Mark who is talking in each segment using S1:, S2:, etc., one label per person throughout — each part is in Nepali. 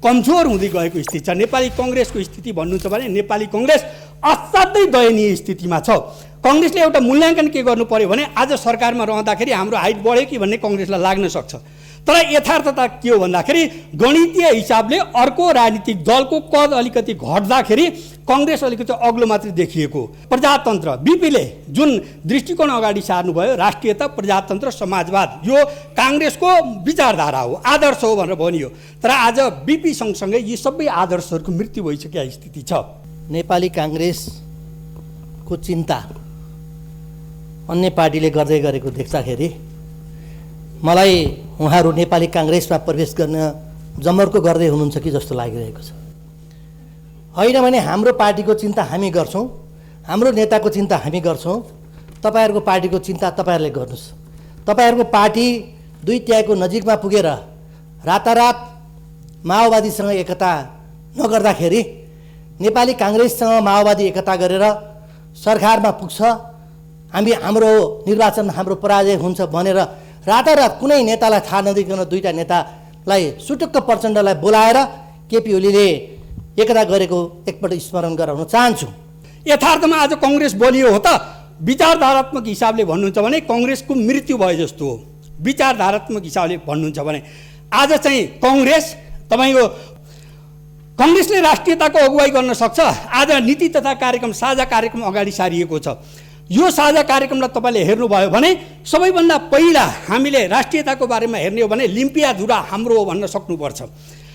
S1: कमजोर हुँदै गएको स्थिति छ। नेपाली कङ्ग्रेसको स्थिति भन्नुहुन्छ भने नेपाली कङ्ग्रेस असाध्यै दयनीय स्थितिमा छ। कङ्ग्रेसले एउटा मूल्याङ्कन के गर्नु पर्यो भने आज सरकारमा रहँदाखेरि हाम्रो हाइट बढ्यो कि भन्ने कङ्ग्रेसलाई लाग्न सक्छ, तर यथार्थता के हो भन्दाखेरि गणितीय हिसाबले अर्को राजनीतिक दलको कद अलिकति घट्दाखेरि कङ्ग्रेस अलिकति अग्लो मात्रै देखिएको। प्रजातन्त्र बिपीले जुन दृष्टिकोण अगाडि सार्नुभयो, राष्ट्रियता, प्रजातन्त्र, समाजवाद, यो काङ्ग्रेसको विचारधारा हो, आदर्श हो भनेर भनियो। तर आज बिपी सँगसँगै यी सबै आदर्शहरूको मृत्यु भइसकेको स्थिति छ।
S2: नेपाली काङ्ग्रेसको चिन्ता अन्य पार्टीले गर्दै गरेको देख्दाखेरि मलाई उहाँहरू नेपाली काङ्ग्रेसमा प्रवेश गर्न जमर्को गर्दै हुनुहुन्छ कि जस्तो लागिरहेको छ। होइन भने हाम्रो पार्टीको चिन्ता हामी गर्छौँ, हाम्रो नेताको चिन्ता हामी गर्छौँ, तपाईँहरूको पार्टीको चिन्ता तपाईँहरूले गर्नुहोस्। तपाईँहरूको पार्टी 2/3 नजिकमा पुगेर रातारात माओवादीसँग एकता नगर्दाखेरि नेपाली काङ्ग्रेससँग माओवादी एकता गरेर सरकारमा पुग्छ, हाम्रो निर्वाचन हाम्रो पराजय हुन्छ भनेर रातारात कुनै नेतालाई थाहा नदिकन 2टा नेतालाई सुटुक्क प्रचण्डलाई बोलाएर केपी ओलीले एकता गरेको एकपल्ट स्मरण गराउन चाहन्छु।
S1: यथार्थमा आज कङ्ग्रेस बलियो हो त? विचारधारात्मक हिसाबले भन्नुहुन्छ भने कङ्ग्रेसको मृत्यु भयो जस्तो हो। विचारधारात्मक हिसाबले भन्नुहुन्छ भने आज चाहिँ कङ्ग्रेस तपाईँको कङ्ग्रेसले राष्ट्रियताको अगुवाई गर्न सक्छ। आज नीति तथा कार्यक्रम, साझा कार्यक्रम अगाडि सारिएको छ। यो साझा कार्यक्रमलाई तपाईँले हेर्नुभयो भने सबैभन्दा पहिला हामीले राष्ट्रियताको बारेमा हेर्ने हो भने लिम्पियाधुरा हाम्रो हो भन्न सक्नुपर्छ।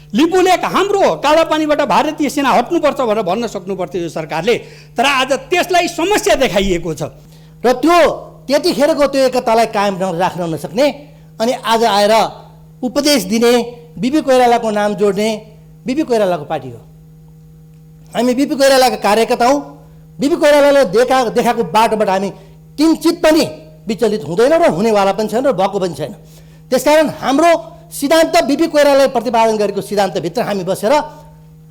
S1: लिपुलेक हाम्रो हो, कालापानीबाट भारतीय सेना हट्नुपर्छ भनेर भन्न सक्नुपर्थ्यो यो सरकारले। तर आज त्यसलाई समस्या देखाइएको छ
S2: र त्यो त्यतिखेरको त्यो एकतालाई कायम राख्न नसक्ने अनि आज आएर उपदेश दिने, बिपी कोइरालाको नाम जोड्ने बिपी कोइरालाको पार्टी हो। हामी बिपी कोइरालाका कार्यकर्ता हौँ। बिपी कोइरालाले देखाएको बाटोबाट हामी किञ्चित पनि विचलित हुँदैन र हुनेवाला पनि छैन र भएको पनि छैन। त्यसकारण हाम्रो सिद्धान्त बिपी कोइरालाले प्रतिपादन गरेको सिद्धान्तभित्र हामी बसेर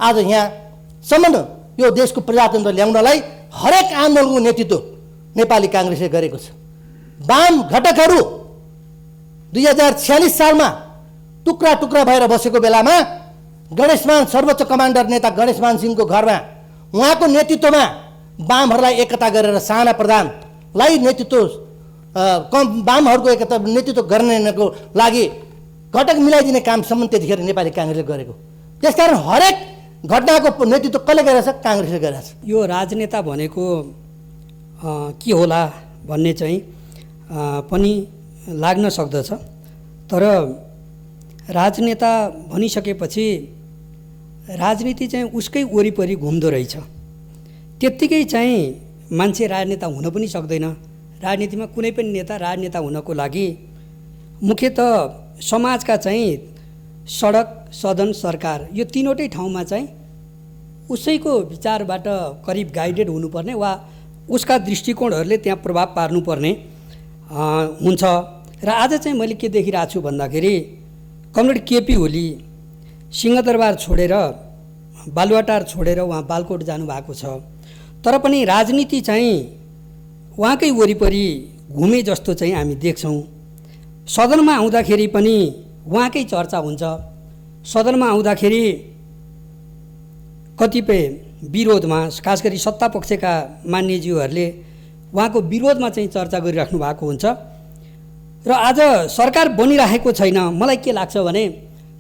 S2: आज यहाँसम्म यो देशको प्रजातन्त्र ल्याउनलाई हरेक आन्दोलनको नेतृत्व नेपाली काङ्ग्रेसले गरेको छ। वाम घटकहरू 2046 सालमा टुक्रा टुक्रा भएर बसेको बेलामा गणेशमान सर्वोच्च कमान्डर नेता गणेशमान सिंहको घरमा उहाँको नेतृत्वमा वामहरूलाई एकता गरेर साना प्रधानलाई नेतृत्व वामहरूको एकता नेतृत्व गर्नको लागि घटक मिलाइदिने कामसम्म त्यतिखेर नेपाली काङ्ग्रेसले गरेको। त्यसकारण हरेक घटनाको नेतृत्व कसले गरेछ? काङ्ग्रेसले गरेछ।
S1: यो राजनेता भनेको के होला भन्ने चाहिँ पनि लाग्न सक्दछ, तर राजनेता भनिसकेपछि राजनीति चाहिँ उसकै वरिपरि घुम्दो रहेछ। त्यत्तिकै चाहिँ मान्छे राजनेता हुन पनि सक्दैन। राजनीतिमा कुनै पनि नेता राजनेता हुनको लागि मुख्यतः समाजका चाहिँ सडक, सदन, सरकार यो तीनवटै ठाउँमा चाहिँ उसैको विचारबाट करिब गाइडेड हुनुपर्ने वा उसका दृष्टिकोणहरूले त्यहाँ प्रभाव पार्नुपर्ने हुन्छ। र आज चाहिँ मैले के देखिरहेको छु भन्दाखेरि कमरेड केपी ओली सिंहदरबार छोडेर, बालुवाटार छोडेर उहाँ बालकोट जानुभएको छ, तर पनि राजनीति चाहिँ उहाँकै वरिपरि घुमे जस्तो चाहिँ हामी देख्छौँ। सदनमा आउँदाखेरि पनि उहाँकै चर्चा हुन्छ। सदनमा आउँदाखेरि कतिपय विरोधमा, खास गरी सत्तापक्षका मान्यज्यूहरूले उहाँको विरोधमा चाहिँ चर्चा गरिराख्नु भएको हुन्छ। र आज सरकार बनिरहेको छैन। मलाई के लाग्छ भने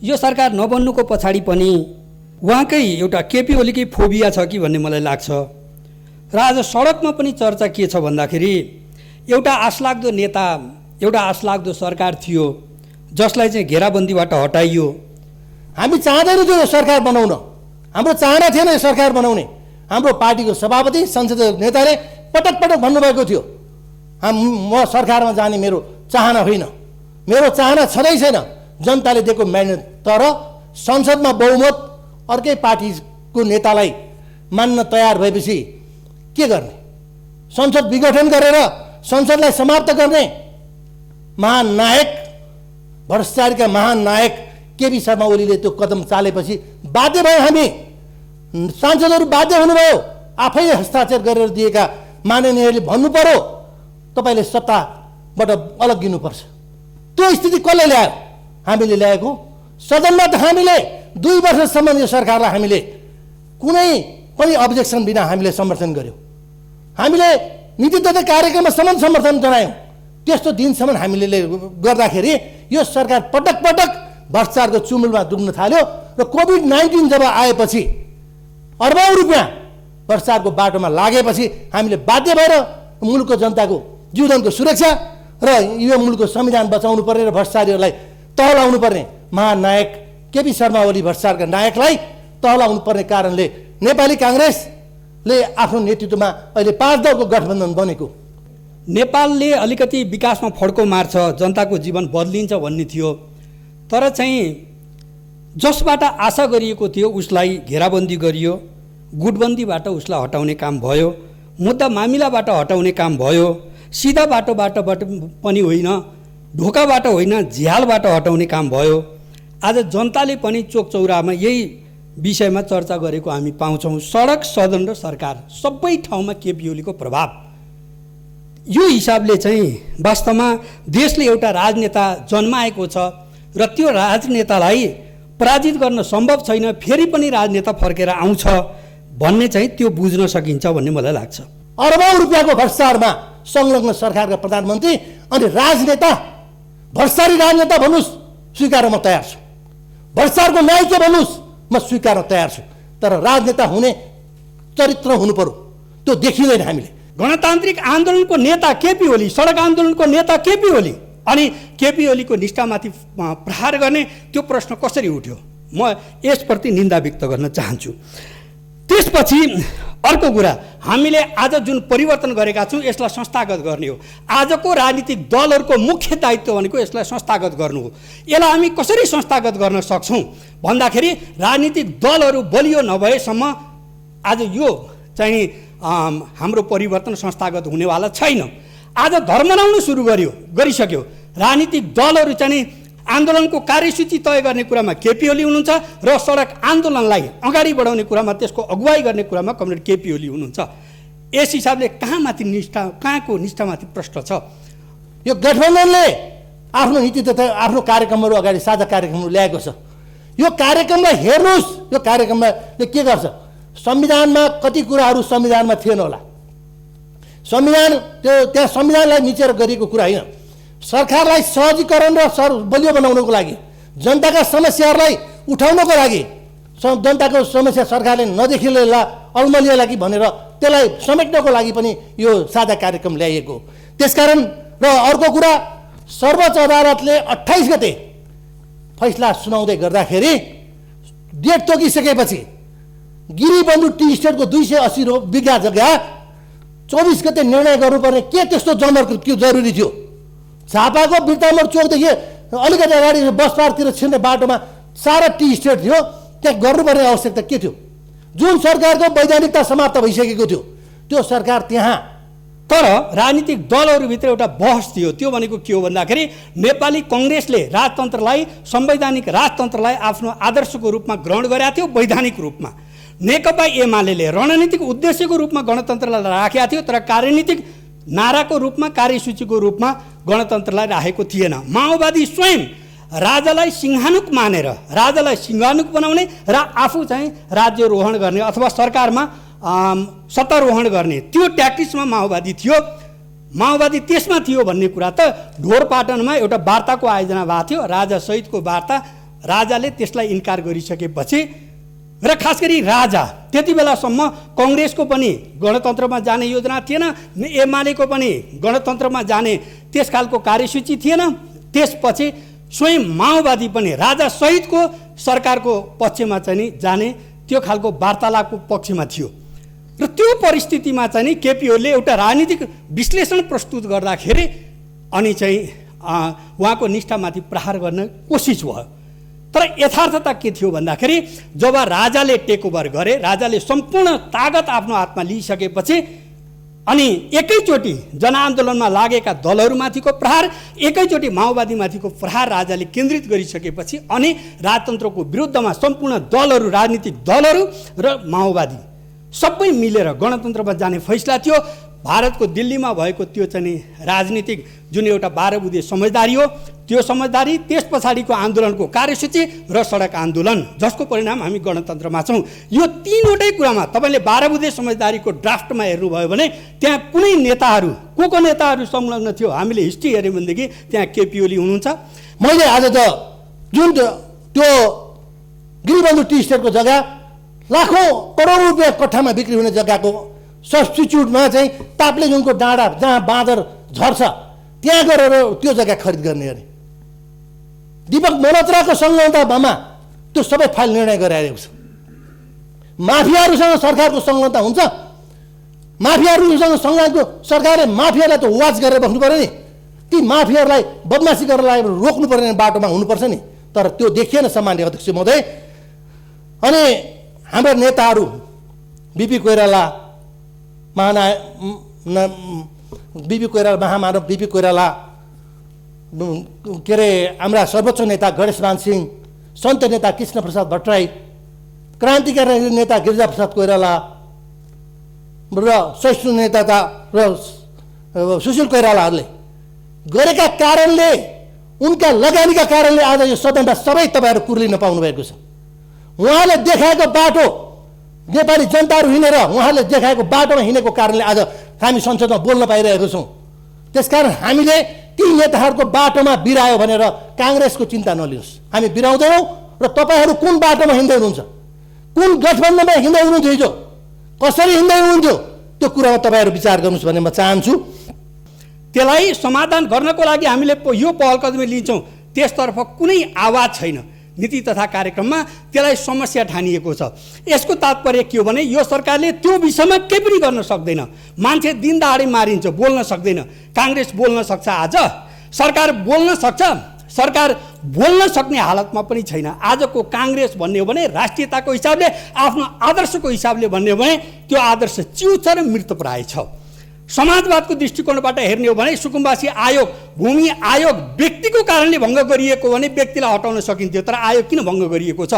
S1: यो सरकार नबन्नुको पछाडि पनि उहाँकै एउटा केपी ओलीकै फोबिया छ कि भन्ने मलाई लाग्छ। र आज सडकमा पनि चर्चा के छ भन्दाखेरि एउटा आशलाग्दो नेता, एउटा आशलाग्दो सरकार थियो जसलाई चाहिँ घेराबन्दीबाट हटाइयो।
S2: हामी चाहँदैनौँ त्यो सरकार बनाउन, हाम्रो चाहना थिएन यो सरकार बनाउने। हाम्रो पार्टीको सभापति, संसदीय नेताले पटक पटक भन्नुभएको थियो म सरकारमा जाने मेरो चाहना होइन, मेरो चाहना छँदै छैन। जनताले दिएको म्यान्डेट, तर संसदमा बहुमत अर्कै पार्टीको नेतालाई मान्न तयार भएपछि के गर्ने? संसद विघटन गरेर संसदलाई समाप्त गर्ने महानायक, भ्रष्टाचारीका महानायक केपी शर्मा ओलीले त्यो कदम चालेपछि बाध्य भयो। हामी सांसदहरू बाध्य हुनुभयो। आफैले हस्ताक्षर गरेर दिएका माननीयहरूले भन्नु पर्यो तपाईँले सत्ताबाट अलग्गिनुपर्छ। त्यो स्थिति कसले ल्यायो? हामीले ल्याएको। सदनमा त हामीले 2 वर्षसम्म यो सरकारलाई हामीले कुनै पनि अब्जेक्सन बिना हामीले समर्थन गर्यौँ। हामीले नीति तथा कार्यक्रमसम्म समर्थन जनायौँ। त्यस्तो दिनसम्म हामीले गर्दाखेरि यो सरकार पटक पटक भ्रष्टाचारको चुमुलमा डुब्न थाल्यो र कोभिड-19 जब आएपछि अर्बौं रुपियाँ भ्रष्टाचारको बाटोमा लागेपछि हामीले बाध्य भएर मुलुकको जनताको जीवनको सुरक्षा र यो मुलुकको संविधान बचाउनु पर्ने र भ्रष्टाचारीहरूलाई तह लाउनु पर्ने महानायक केपी शर्मा ओली भ्रष्टाचारका नायकलाई तह लाउनु पर्ने कारणले नेपाली काङ्ग्रेसले आफ्नो नेतृत्वमा अहिले 5 दलको गठबन्धन बनेको।
S1: नेपालले अलिकति विकासमा फड्को मार्छ, जनताको जीवन बदलिन्छ भन्ने थियो, तर चाहिँ जसबाट आशा गरिएको थियो उसलाई घेराबन्दी गरियो, गुटबन्दीबाट उसलाई हटाउने काम भयो, मुद्दा मामिलाबाट हटाउने काम भयो, सिधा बाटोबाट पनि होइन, ढोकाबाट होइन, झ्यालबाट हटाउने काम भयो। आज जनताले पनि चोकचौरामा यही विषयमा चर्चा गरेको हामी पाउँछौँ। सडक, सदन र सरकार सबै ठाउँमा केपी ओलीको प्रभाव। यो हिसाबले चाहिँ वास्तवमा देशले एउटा राजनेता जन्माएको छ र त्यो राजनेतालाई पराजित गर्न सम्भव छैन, फेरि पनि राजनेता फर्केर आउँछ भन्ने चाहिँ त्यो बुझ्न सकिन्छ भन्ने मलाई लाग्छ।
S2: अर्बौं रुपियाँको भ्रष्टाचारमा संलग्न सरकारका प्रधानमन्त्री अनि राजनेता, भ्रष्टाचारी राजनेता भन्नुहोस्, स्वीकार्न म तयार छु। भ्रष्टाचारको नायक भन्नुहोस्, म स्वीकार्न तयार छु। तर राजनेता हुने चरित्र हुनु पर्यो, त्यो देखिँदैन हामीले।
S1: गणतान्त्रिक आन्दोलनको नेता केपी ओली, सडक आन्दोलनको नेता केपी ओली, अनि केपी ओलीको निष्ठामाथि प्रहार गर्ने त्यो प्रश्न कसरी उठ्यो? म यसप्रति निन्दा व्यक्त गर्न चाहन्छु। त्यसपछि अर्को कुरा, हामीले आज जुन परिवर्तन गरेका छौँ यसलाई संस्थागत गर्ने हो। आजको राजनीतिक दलहरूको मुख्य दायित्व भनेको यसलाई संस्थागत गर्नु हो। यसलाई हामी कसरी संस्थागत गर्न सक्छौँ भन्दाखेरि राजनीतिक दलहरू बलियो नभएसम्म आज यो चाहिँ हाम्रो परिवर्तन संस्थागत हुनेवाला छैन। आज धर्मलाउनु सुरु गरिसक्यो। राजनीतिक दलहरू चाहिँ आन्दोलनको कार्यसूची तय गर्ने कुरामा केपी ओली हुनुहुन्छ र सडक आन्दोलनलाई अगाडि बढाउने कुरामा, त्यसको अगुवाई गर्ने कुरामा कमरेड केपी ओली हुनुहुन्छ। यस हिसाबले कहाँको निष्ठामाथि प्रश्न छ?
S2: यो गठबन्धनले आफ्नो नीति तथा आफ्नो कार्यक्रमहरू अगाडि साझा कार्यक्रमहरू ल्याएको छ। यो कार्यक्रमलाई हेर्नुहोस्, यो कार्यक्रमले के गर्छ? संविधानमा कति कुराहरू संविधानमा थिएन होला, संविधान त्यहाँ संविधानलाई निचेर गरिएको कुरा होइन। सरकारलाई सहजीकरण र बलियो बनाउनको लागि, जनताका समस्याहरूलाई उठाउनको लागि, जनताको समस्या सरकारले नदेखिएला अल्मलिएला कि भनेर त्यसलाई समेट्नको लागि पनि यो साझा कार्यक्रम ल्याइएको। त्यसकारण र अर्को कुरा, सर्वोच्च अदालतले 28 गते फैसला सुनाउँदै गर्दाखेरि डेट तोकिसकेपछि गिरीबन्धु टी स्टेटको 280 बिघा जग्गा 24 गते निर्णय गर्नुपर्ने के त्यस्तो जमर्को त्यो जरुरी थियो? झापाको बिर्तामोड चोकदेखि अलिकति अगाडि बस पार्कतिर छिर्ने बाटोमा सारा टी स्टेट थियो, त्यहाँ गर्नुपर्ने आवश्यकता के थियो? जुन सरकारको वैधानिकता समाप्त भइसकेको थियो त्यो सरकार त्यहाँ।
S1: तर राजनीतिक दलहरूभित्र एउटा बहस थियो, त्यो भनेको के हो भन्दाखेरि नेपाली कङ्ग्रेसले राजतन्त्रलाई, संवैधानिक राजतन्त्रलाई आफ्नो आदर्शको रूपमा ग्रहण गरेका थियो वैधानिक रूपमा। नेकपा एमाले रणनीतिक उद्देश्यको रूपमा गणतन्त्रलाई राखेका थियो, तर कार्यनीतिक नाराको रूपमा, कार्यसूचीको रूपमा गणतन्त्रलाई राखेको थिएन। माओवादी स्वयं राजालाई सिंहानुक मानेर, राजालाई सिंहानुक बनाउने र आफू चाहिँ राज्यरोहण गर्ने अथवा सरकारमा सत्तारोहण गर्ने त्यो ट्याक्टिक्समा माओवादी थियो। माओवादी त्यसमा थियो भन्ने कुरा त ढोरपाटनमा एउटा वार्ताको आयोजना भएको थियो, राजासहितको वार्ता। राजाले त्यसलाई इन्कार गरिसकेपछि र खास गरी राजा त्यति बेलासम्म कङ्ग्रेसको पनि गणतन्त्रमा जाने योजना थिएन, एमालेको पनि गणतन्त्रमा जाने त्यस खालको कार्यसूची थिएन। त्यसपछि स्वयं माओवादी पनि राजासहितको सरकारको पक्षमा चाहिँ जाने त्यो खालको वार्तालापको पक्षमा थियो। र त्यो परिस्थितिमा चाहिँ केपी ओलीले एउटा राजनीतिक विश्लेषण प्रस्तुत गर्दाखेरि अनि चाहिँ उहाँको निष्ठामाथि प्रहार गर्न कोसिस भयो। तर यथार्थता के थियो भन्दाखेरि जब राजाले टेक ओभर गरे, राजाले सम्पूर्ण तागत आफ्नो हातमा लिइसकेपछि अनि एकैचोटि जनआन्दोलनमा लागेका दलहरूमाथिको प्रहार, एकैचोटि माओवादीमाथिको प्रहार राजाले केन्द्रित गरिसकेपछि अनि राजतन्त्रको विरुद्धमा सम्पूर्ण दलहरू, राजनीतिक दलहरू र माओवादी सबै मिलेर गणतन्त्रमा जाने फैसला थियो। भारतको दिल्लीमा भएको त्यो चाहिँ नि राजनीतिक जुन एउटा 12 बुँदे समझदारी हो, त्यो समझदारी, त्यस पछाडिको आन्दोलनको कार्यसूची र सडक आन्दोलन, जसको परिणाम हामी गणतन्त्रमा छौँ। यो तीनवटै कुरामा तपाईँले 12 बुँदे समझदारीको ड्राफ्टमा हेर्नुभयो भने त्यहाँ कुनै नेताहरू को नेताहरू संलग्न थियो, हामीले हिस्ट्री हेऱ्यौँ भनेदेखि त्यहाँ केपी ओली हुनुहुन्छ।
S2: मैले आज त जुन त्यो गिरिबन्धु टी स्टेटको जग्गा लाखौँ करोड रुपियाँ कट्ठामा बिक्री हुने जग्गाको सब्स्टिच्युटमा चाहिँ ताप्लेजुङको डाँडा जहाँ बाँदर झर्छ त्यहाँ गएर त्यो जग्गा खरिद गर्ने अरे। दीपक मल्होत्राको संलग्नतामा त्यो सबै फाइल निर्णय गराइरहेको छ। माफियाहरूसँग सरकारको संलग्नता हुन्छ, माफियाहरूसँग संलग्नको सरकारले माफियालाई त वाच गरेर बस्नु पऱ्यो नि, ती माफियाहरूलाई बदमासी गरेर रोक्नु पर्ने बाटोमा हुनुपर्छ नि, तर त्यो देखिएन सामान्य अध्यक्ष महोदय। अनि हाम्रा नेताहरू बिपी कोइराला महामानव बिपी कोइराला, के अरे हाम्रा सर्वोच्च नेता गणेशमान सिंह, सन्त नेता कृष्णप्रसाद भट्टराई, क्रान्तिकारी नेता गिरिजाप्रसाद कोइराला र सहिष्णु नेता र सुशील कोइरालाहरूले गरेका कारणले, उनका लगानीका कारणले आज यो सदनमा सबै तपाईँहरू कुर्लिन पाउनु भएको छ। उहाँले देखाएको बाटो, नेपाली जनताहरू हिँडेर उहाँले देखाएको बाटोमा हिँडेको कारणले आज हामी संसदमा बोल्न पाइरहेको छौँ। त्यसकारण हामीले ती नेताहरूको बाटोमा बिरायो भनेर काङ्ग्रेसको चिन्ता नलिनुहोस्, हामी बिराउँदैनौँ। र तपाईँहरू कुन बाटोमा हिँड्दै हुनुहुन्छ, कुन गठबन्धनमा हिँड्दै हुनुहुन्थ्यो, हिजो कसरी हिँड्दै हुनुहुन्थ्यो, त्यो कुरामा तपाईँहरू विचार गर्नुहोस् भन्ने म चाहन्छु।
S1: त्यसलाई समाधान गर्नको लागि हामीले यो पहल कदमी लिन्छौँ, त्यसतर्फ कुनै आवाज छैन नीति तथा कार्यक्रममा, त्यसलाई समस्या ठानिएको छ। यसको तात्पर्य के हो भने यो सरकारले त्यो विषयमा केही पनि गर्न सक्दैन। मान्छे दिन दहाडे मारिन्छ, बोल्न सक्दैन। काङ्ग्रेस बोल्न सक्छ, आज सरकार बोल्न सक्छ, सरकार बोल्न सक्ने हालतमा पनि छैन। आजको काङ्ग्रेस भन्ने हो भने राष्ट्रियताको हिसाबले, आफ्नो आदर्शको हिसाबले भन्ने हो भने त्यो आदर्श च्युत छ र मृतप्राय छ। समाजवादको दृष्टिकोणबाट हेर्ने हो भने सुकुम्बासी आयोग, भूमि आयोग व्यक्तिको कारणले भङ्ग गरिएको भने व्यक्तिलाई हटाउन सकिन्थ्यो, तर आयोग किन भङ्ग गरिएको छ?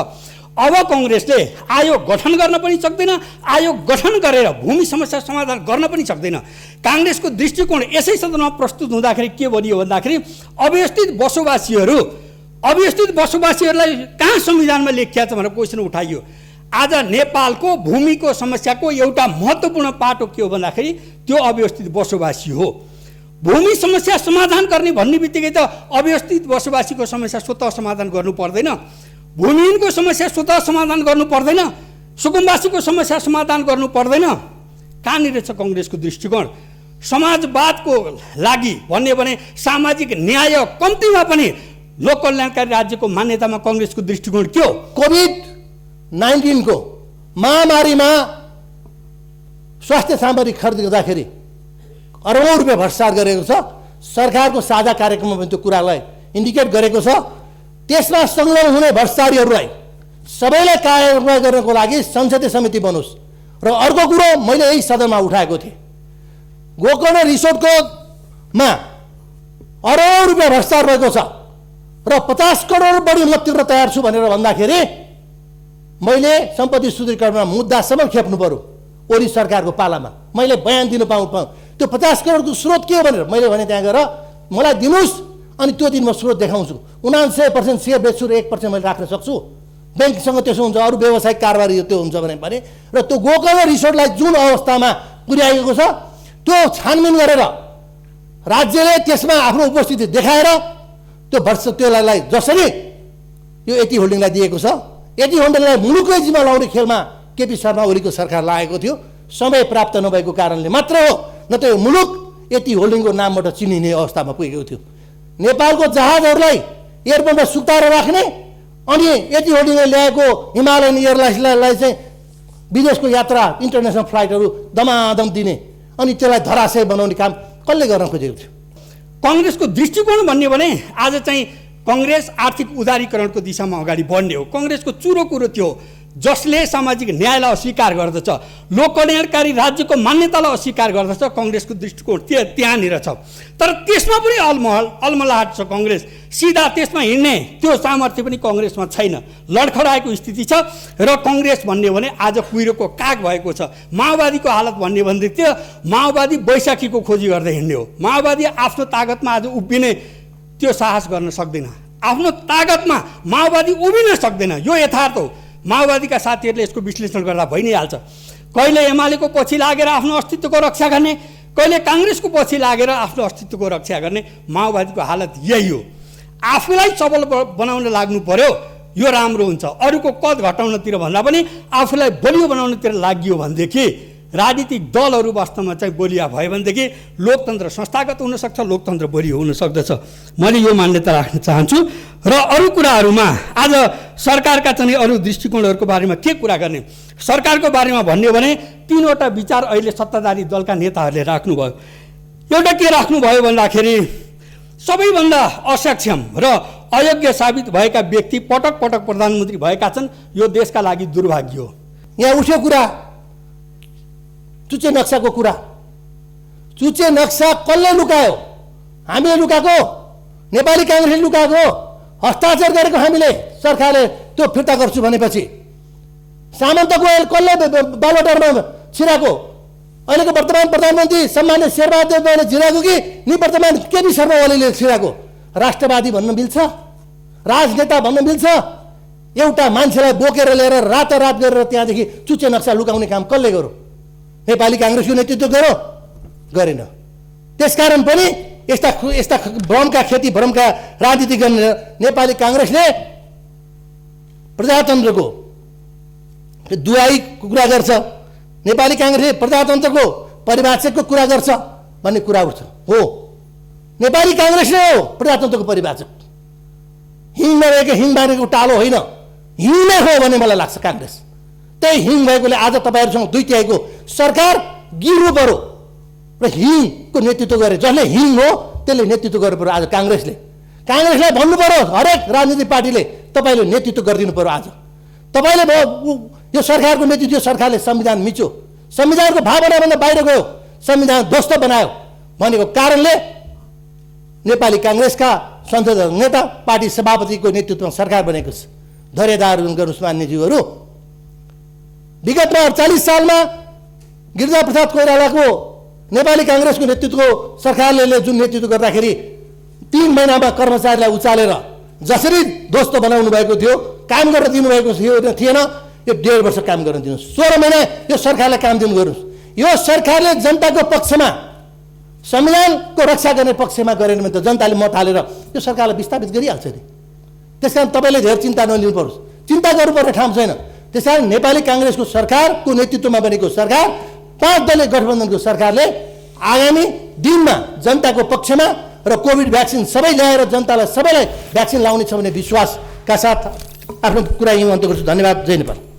S1: अब कङ्ग्रेसले आयोग गठन गर्न पनि सक्दैन, आयोग गठन गरेर भूमि समस्या समाधान गर्न पनि सक्दैन। काङ्ग्रेसको दृष्टिकोण यसै सदनमा प्रस्तुत हुँदाखेरि के भनियो भन्दाखेरि अव्यवस्थित बसोबासीहरूलाई कहाँ संविधानमा लेखिया छ भनेर क्वेसन उठाइयो। आज नेपालको भूमिको समस्याको एउटा महत्त्वपूर्ण पाटो के हो भन्दाखेरि त्यो अव्यवस्थित बसोबासी हो। भूमि समस्या समाधान गर्ने भन्ने बित्तिकै त अव्यवस्थित बसोबासीको समस्या स्वतः समाधान गर्नु पर्दैन, भूमिहीनको समस्या स्वतः समाधान गर्नु पर्दैन, सुकुम्बासीको समस्या समाधान गर्नु पर्दैन। कहाँनिर छ कङ्ग्रेसको दृष्टिकोण? समाजवादको लागि भन्ने भने सामाजिक न्याय, कम्तीमा पनि लोक कल्याणकारी राज्यको मान्यतामा कङ्ग्रेसको दृष्टिकोण के हो?
S2: कोभिड-19 को महामारीमा स्वास्थ्य सामग्री खरिद गर्दाखेरि अरबौँ रुपियाँ भ्रष्टाचार गरेको छ। सरकारको साझा कार्यक्रममा पनि त्यो कुरालाई इन्डिकेट गरेको छ। त्यसमा संलग्न हुने भ्रष्टाचारीहरूलाई सबैलाई कारवाही गर्नको लागि संसदीय समिति बनोस्। र अर्को कुरो मैले यही सदनमा उठाएको थिएँ, गोकर्ण रिसोर्टकोमा अरबौँ रुपियाँ भ्रष्टाचार भएको छ र 50 करोड बढी म तिर्न तयार छु भनेर भन्दाखेरि मैले सम्पत्ति शुद्धिकरणमा मुद्दासम्म खेप्नु पर्यो। ओली सरकारको पालामा मैले बयान दिनु पाऊँ। त्यो 50 करोडको स्रोत के हो भनेर मैले भने त्यहाँ गएर मलाई दिनुहोस्, अनि त्यो दिन म स्रोत देखाउँछु। 99% सेयर बेच्छु र 1% मैले राख्न सक्छु। ब्याङ्कसँग त्यसो हुन्छ, अरू व्यावसायिक कारोबारी त्यो हुन्छ भने र त्यो गोकर्ण रिसोर्टलाई जुन अवस्थामा पुर्याएको छ त्यो छानबिन गरेर राज्यले त्यसमा आफ्नो उपस्थिति देखाएर त्यसलाई जसरी यो एटी होल्डिङलाई दिएको छ, एटी होल्डिङलाई मुलुकै जिम्मा लाउने खेलमा केपी शर्मा ओलीको सरकार लागेको थियो। समय प्राप्त नभएको कारणले मात्र हो, न त यो मुलुक एटी होल्डिङको नामबाट चिनिने अवस्थामा पुगेको थियो। नेपालको जहाजहरूलाई एयरपोर्टमा सुताएर राख्ने अनि एटी होल्डिङले ल्याएको हिमालयन एयरलाइन्सलाई चाहिँ विदेशको यात्रा इन्टरनेसनल फ्लाइटहरू दमादम दिने अनि त्यसलाई धराशय बनाउने काम कसले गर्न खोजेको थियो?
S1: कङ्ग्रेसको दृष्टिकोण भन्ने भने आज चाहिँ कङ्ग्रेस आर्थिक उदारीकरणको दिशामा अगाडि बढ्ने हो। कङ्ग्रेसको चुरो कुरो त्यो जसले सामाजिक न्यायलाई अस्वीकार गर्दछ, लोक कल्याणकारी राज्यको मान्यतालाई अस्वीकार गर्दछ, कङ्ग्रेसको दृष्टिकोण त्यहाँनिर छ। तर त्यसमा पनि अलमलाहट छ कङ्ग्रेस, सिधा त्यसमा हिँड्ने त्यो सामर्थ्य पनि कङ्ग्रेसमा छैन, लडखडाएको स्थिति छ। र कङ्ग्रेस भन्ने भने आज कुहिरोको काग भएको छ। माओवादीको हालत भन्ने भनेदेखि त्यो माओवादी बैशाखीको खोजी गर्दै हिँड्ने हो। माओवादी आफ्नो तागतमा आज उभिने त्यो साहस गर्न सक्दैन, आफ्नो तागतमा माओवादी उभिन सक्दैन, यो यथार्थ हो। माओवादीका साथीहरूले यसको विश्लेषण गर्दा भइ नै हाल्छ। कहिले एमालेको पछि लागेर आफ्नो अस्तित्वको रक्षा गर्ने, कहिले काङ्ग्रेसको पछि लागेर आफ्नो अस्तित्वको रक्षा गर्ने। माओवादीको हालत यही हो। आफूलाई सबल बनाउन लाग्नु पर्यो, यो राम्रो हुन्छ। अरूको कद घटाउनतिर भन्दा पनि आफूलाई बलियो बनाउनतिर लागियो भनेदेखि राजनीतिक दलहरू वास्तवमा चाहिँ बलिया भयो भनेदेखि लोकतन्त्र संस्थागत हुनसक्छ, लोकतन्त्र बलियो हुन सक्दछ। मैले यो मान्यता राख्न चाहन्छु। र अरू कुराहरूमा आज सरकारका चाहिँ अरू दृष्टिकोणहरूको बारेमा के कुरा गर्ने, सरकारको बारेमा भन्यो भने 3वटा विचार अहिले सत्ताधारी दलका नेताहरूले राख्नुभयो। एउटा के राख्नुभयो भन्दाखेरि सबैभन्दा असक्षम र अयोग्य साबित भएका व्यक्ति पटक पटक प्रधानमन्त्री भएका छन्, यो देशका लागि दुर्भाग्य हो।
S2: यहाँ उठ्यो कुरा चुचे नक्साको कुरा। चुचे नक्सा कसले लुकायो? हामीले लुकाएको, नेपाली काङ्ग्रेसले लुकाएको, हस्ताक्षर गरेको हामीले। सरकारले त्यो फिर्ता गर्छु भनेपछि सामन्तको कसले बालुवाटारमा छिराएको? अहिलेको वर्तमान प्रधानमन्त्री सम्मान्य शेरबहादुर छिराएको कि निवर्तमान केपी शर्मा ओलीले छिराएको? राष्ट्रवादी भन्न मिल्छ? राजनेता भन्न मिल्छ? एउटा मान्छेलाई बोकेर लिएर रातारात गरेर त्यहाँदेखि चुचे नक्सा लुकाउने काम कसले गर्यो? नेपाली काङ्ग्रेसको नेतृत्व गर्यो? गरेन। त्यसकारण पनि यस्ता भ्रमका खेती भ्रमका राजनीति गर्ने नेपाली काङ्ग्रेसले प्रजातन्त्रको दुहाईको कुरा गर्छ, नेपाली काङ्ग्रेसले प्रजातन्त्रको परिभाषकको कुरा गर्छ भन्ने कुरा उठ्छ। हो, नेपाली काङ्ग्रेसले हो प्रजातन्त्रको परिभाषक। हिङ नभएको हिङ बाँधेको टालो होइन, हिङ नै हो भन्ने मलाई लाग्छ काङ्ग्रेस। त्यही हिङ भएकोले आज तपाईँहरूसँग 2/3 सरकार गिर्नु पर्यो र हिङको नेतृत्व गरे। जसले हिङ हो त्यसले नेतृत्व गर्नु पर्यो। आज काङ्ग्रेसलाई भन्नु पर्यो, हरेक राजनीतिक पार्टीले तपाईँले नेतृत्व गरिदिनु पर्यो। आज तपाईँले यो सरकारको नेतृत्व, सरकारले संविधान मिच्यो, संविधानको भावनाभन्दा बाहिर गयो, संविधान ध्वस्त बनायो भनेको कारणले नेपाली काङ्ग्रेसका संसदीय नेता पार्टी सभापतिको नेतृत्वमा सरकार बनेको छ। धैर्यधार गर्नुहोस् मान्यज्यूहरू। विगतमा 48 सालमा गिरिजाप्रसाद कोइरालाको नेपाली काङ्ग्रेसको नेतृत्वको सरकारले जुन नेतृत्व गर्दाखेरि 3 महिनामा कर्मचारीलाई उचालेर जसरी ध्वस्त बनाउनु भएको थियो, काम गर्न दिनुभएको थिएन। यो 1.5 वर्ष काम गर्न दिनुहोस्, 16 महिना यो सरकारलाई काम दिनु गर्नुहोस्। यो सरकारले जनताको पक्षमा, संविधानको रक्षा गर्ने पक्षमा गरेन भने त जनताले मत हालेर यो सरकारलाई विस्थापित गरिहाल्छ नि। त्यसकारण तपाईँले धेरै चिन्ता नलिनु पर्छ, चिन्ता गर्नुपर्ने ठाउँ छैन। त्यसकारण नेपाली काङ्ग्रेसको सरकारको नेतृत्वमा बनेको सरकार, 5 दलीय गठबन्धनको सरकारले आगामी दिनमा जनताको पक्षमा र कोभिड भ्याक्सिन सबै ल्याएर जनतालाई सबैलाई भ्याक्सिन लाउनेछ भन्ने विश्वासका साथ आफ्नो कुरा यहीँ अन्त्य गर्छु। धन्यवाद। जय नेपाल।